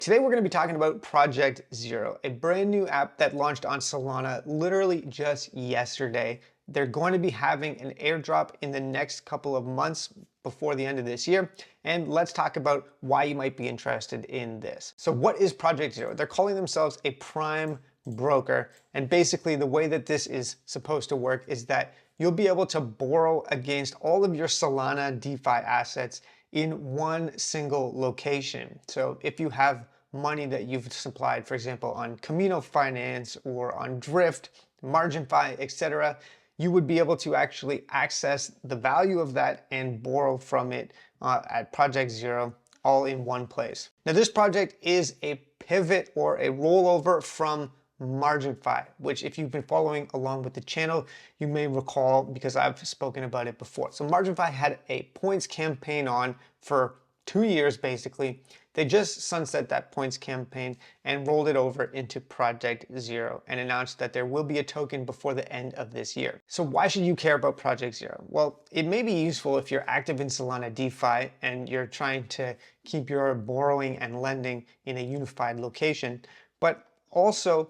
Today we're going to be talking about Project Zero, a brand new app that launched on Solana literally just yesterday. They're going to be having an airdrop in the next couple of months before the end of this year. And let's talk about why you might be interested in this. So what is Project Zero? They're calling themselves a prime broker. And basically the way that this is supposed to work is that you'll be able to borrow against all of your Solana DeFi assets in one single location. So if you have money that you've supplied, for example, on Camino Finance or on Drift, MarginFi, etc., you would be able to actually access the value of that and borrow from it at Project Zero, all in one place. Now, this project is a pivot or a rollover from MarginFi, which if you've been following along with the channel, you may recall because I've spoken about it before. So MarginFi had a points campaign on for 2 years basically. They just sunset that points campaign and rolled it over into Project Zero and announced that there will be a token before the end of this year. So why should you care about Project Zero? Well, it may be useful if you're active in Solana DeFi and you're trying to keep your borrowing and lending in a unified location, but also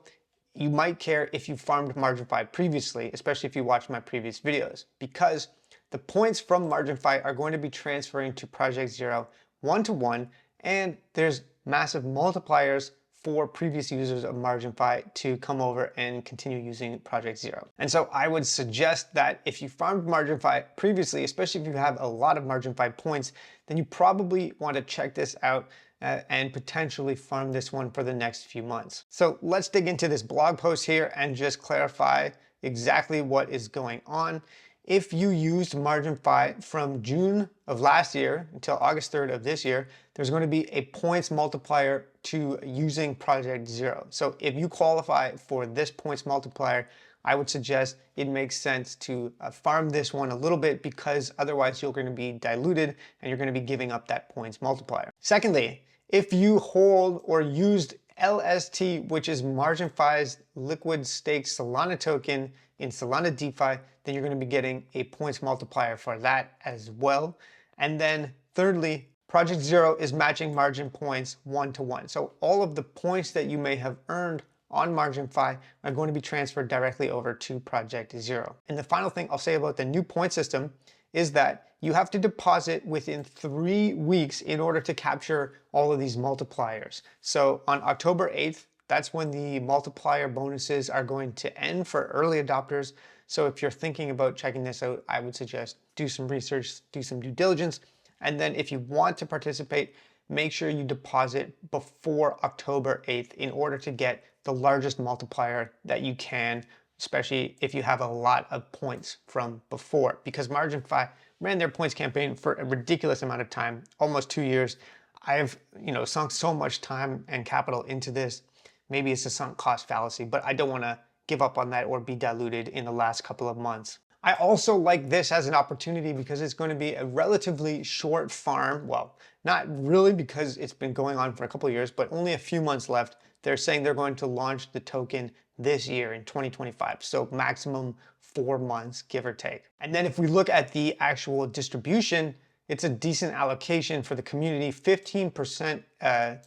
you might care if you farmed MarginFi previously, especially if you watched my previous videos, because the points from MarginFi are going to be transferring to Project Zero one-to-one, and there's massive multipliers for previous users of MarginFi to come over and continue using Project Zero. And so I would suggest that if you farmed MarginFi previously, especially if you have a lot of MarginFi points, then you probably want to check this out and potentially farm this one for the next few months. So let's dig into this blog post here and just clarify exactly what is going on. If you used MarginFi from June of last year until August 3rd of this year, there's going to be a points multiplier to using Project Zero. So if you qualify for this points multiplier, I would suggest it makes sense to farm this one a little bit, because otherwise you're going to be diluted and you're going to be giving up that points multiplier. Secondly, if you hold or used LST, which is MarginFi's liquid stake Solana token in Solana DeFi, then you're going to be getting a points multiplier for that as well. And then thirdly, Project Zero is matching margin points one-to-one. So all of the points that you may have earned on MarginFi are going to be transferred directly over to Project Zero. And the final thing I'll say about the new point system is that you have to deposit within 3 weeks in order to capture all of these multipliers. So on October 8th, that's when the multiplier bonuses are going to end for early adopters. So if you're thinking about checking this out, I would suggest do some research, do some due diligence. And then if you want to participate, make sure you deposit before October 8th in order to get the largest multiplier that you can, especially if you have a lot of points from before, because MarginFi ran their points campaign for a ridiculous amount of time, almost 2 years. I've sunk so much time and capital into this. Maybe it's a sunk cost fallacy, but I don't want to give up on that or be diluted in the last couple of months. I also like this as an opportunity because it's going to be a relatively short farm. Well, not really, because it's been going on for a couple of years, but only a few months left. They're saying they're going to launch the token this year in 2025. So maximum 4 months, give or take. And then if we look at the actual distribution, it's a decent allocation for the community, 15%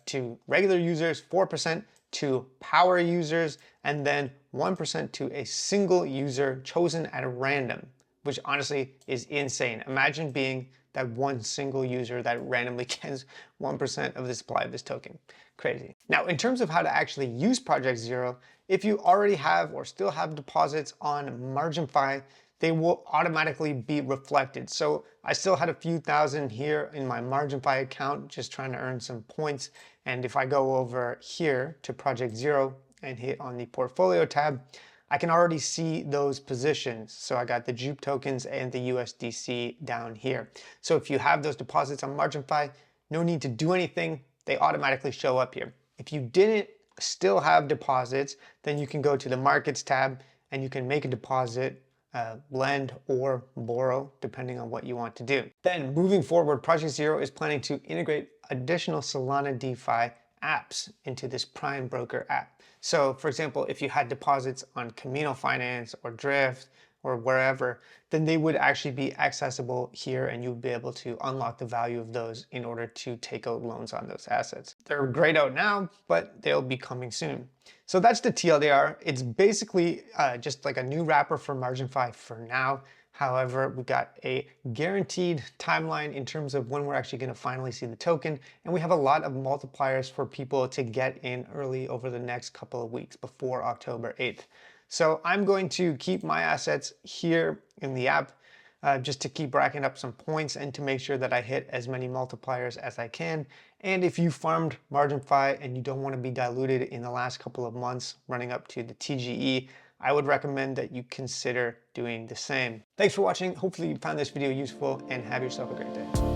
to regular users, 4% to power users, and then 1% to a single user chosen at random, which honestly is insane. Imagine being that one single user that randomly gets 1% of the supply of this token. Crazy. Now, in terms of how to actually use Project Zero, if you already have or still have deposits on MarginFi, they will automatically be reflected. So I still had a few thousand here in my MarginFi account, just trying to earn some points. And if I go over here to Project Zero and hit on the portfolio tab, I can already see those positions. So I got the Jupe tokens and the USDC down here. So if you have those deposits on MarginFi, no need to do anything. They automatically show up here. If you didn't still have deposits, then you can go to the markets tab and you can make a deposit, lend or borrow, depending on what you want to do. Then moving forward, Project Zero is planning to integrate additional Solana DeFi apps into this prime broker app. So for example, if you had deposits on Camino Finance or Drift or wherever, then they would actually be accessible here and you'd be able to unlock the value of those in order to take out loans on those assets. They're grayed out now, but they'll be coming soon. So that's the TLDR. It's basically just like a new wrapper for MarginFi for now. However, we got a guaranteed timeline in terms of when we're actually going to finally see the token. And we have a lot of multipliers for people to get in early over the next couple of weeks before October 8th. So I'm going to keep my assets here in the app just to keep racking up some points and to make sure that I hit as many multipliers as I can. And if you farmed MarginFi and you don't want to be diluted in the last couple of months running up to the TGE, I would recommend that you consider doing the same. Thanks for watching. Hopefully you found this video useful and have yourself a great day.